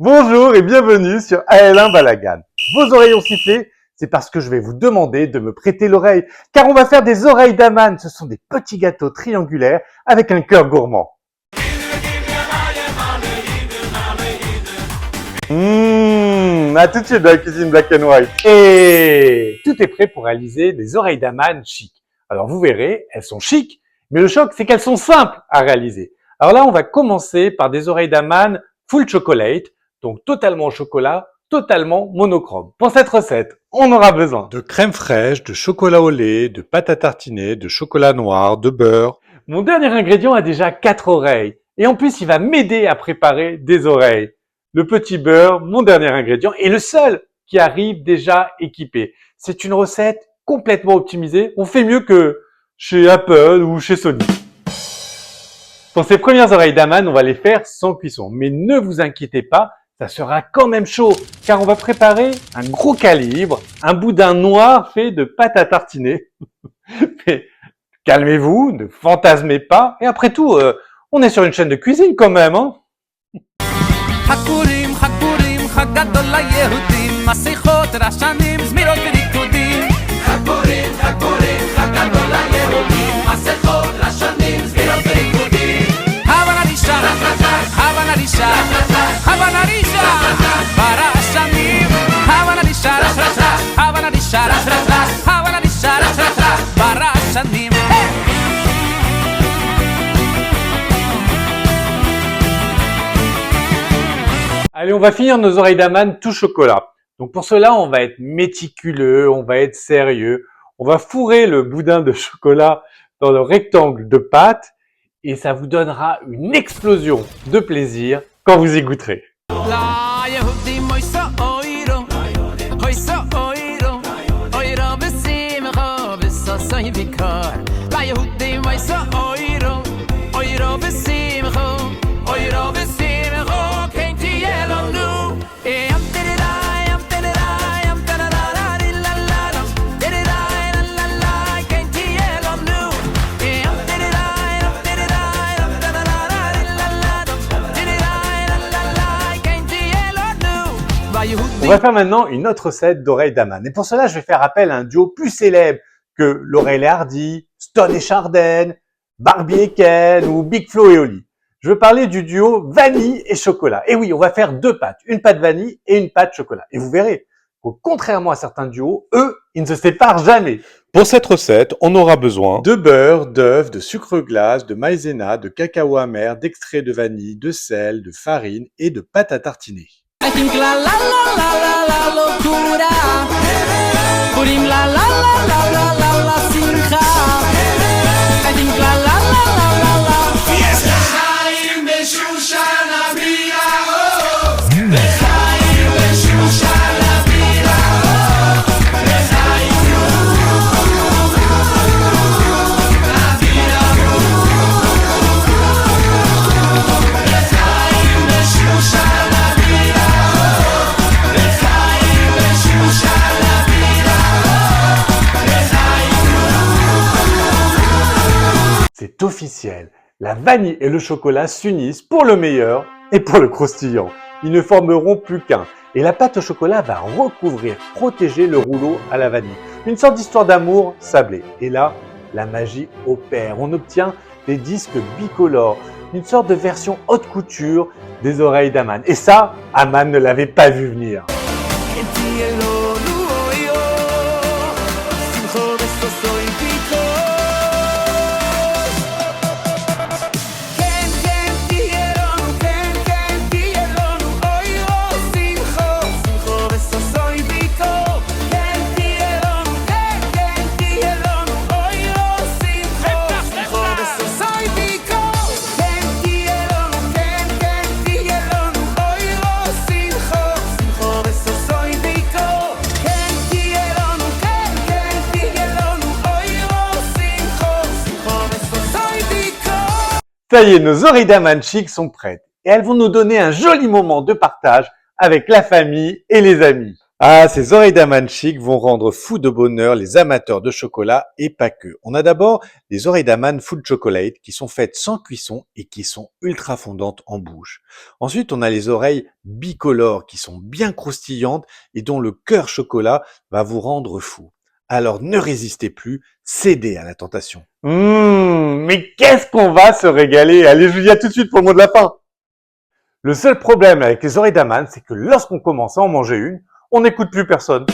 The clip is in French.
Bonjour et bienvenue sur Alain Balagan. Vos oreilles ont sifflé, c'est parce que je vais vous demander de me prêter l'oreille, car on va faire des oreilles d'Aman. Ce sont des petits gâteaux triangulaires avec un cœur gourmand. À tout de suite dans la cuisine Black and White. Et tout est prêt pour réaliser des oreilles d'Aman chic. Alors vous verrez, elles sont chic, mais le choc c'est qu'elles sont simples à réaliser. Alors là, on va commencer par des oreilles d'Aman full chocolate, donc totalement au chocolat, totalement monochrome. Pour cette recette, on aura besoin de crème fraîche, de chocolat au lait, de pâte à tartiner, de chocolat noir, de beurre. Mon dernier ingrédient a déjà 4 oreilles et en plus il va m'aider à préparer des oreilles. Le petit beurre, mon dernier ingrédient, est le seul qui arrive déjà équipé. C'est une recette complètement optimisée. On fait mieux que chez Apple ou chez Sony. Pour ces premières oreilles d'Aman, on va les faire sans cuisson. Mais ne vous inquiétez pas, ça sera quand même chaud, car on va préparer un gros calibre, un boudin noir fait de pâte à tartiner. Mais calmez-vous, ne fantasmez pas. Et après tout, on est sur une chaîne de cuisine quand même, hein. Allez, on va finir nos oreilles d'Aman tout chocolat. Donc pour cela, on va être méticuleux, on va être sérieux. On va fourrer le boudin de chocolat dans le rectangle de pâte et ça vous donnera une explosion de plaisir quand vous y goûterez. On va faire maintenant une autre recette d'oreilles d'Aman. Et pour cela, je vais faire appel à un duo plus célèbre que Laurel et Hardy, Stone et Chardin, Barbie et Ken ou Big Flo et Oli. Je veux parler du duo vanille et chocolat. Et oui, on va faire deux pâtes, une pâte vanille et une pâte chocolat. Et vous verrez, contrairement à certains duos, eux, ils ne se séparent jamais. Pour cette recette, on aura besoin De beurre, d'œufs, de sucre glace, de maïzena, de cacao amer, d'extrait de vanille, de sel, de farine et de pâte à tartiner. I think la la la la la la locura. Purim la la la la la la la simcha. I think la la la la la la fiesta. Chaim b'shushan abira oh. Chaim b'shushan abira oh. Chaim C'est officiel, la vanille et le chocolat s'unissent pour le meilleur et pour le croustillant. Ils ne formeront plus qu'un. Et la pâte au chocolat va recouvrir, protéger le rouleau à la vanille. Une sorte d'histoire d'amour sablée. Et là, la magie opère. On obtient des disques bicolores, une sorte de version haute couture des oreilles d'Aman. Et ça, Aman ne l'avait pas vu venir. Ça y est, nos oreilles d'Aman chic sont prêtes et elles vont nous donner un joli moment de partage avec la famille et les amis. Ah, ces oreilles d'amanne chic vont rendre fous de bonheur les amateurs de chocolat et pas que. On a d'abord les oreilles d'amanne full chocolate qui sont faites sans cuisson et qui sont ultra fondantes en bouche. Ensuite, on a les oreilles bicolores qui sont bien croustillantes et dont le cœur chocolat va vous rendre fou. Alors ne résistez plus, cédez à la tentation. Mais qu'est-ce qu'on va se régaler! Allez, je vous dis à tout de suite pour le mot de la fin. Le seul problème avec les oreilles d'amanne, c'est que lorsqu'on commence à en manger une, on n'écoute plus personne.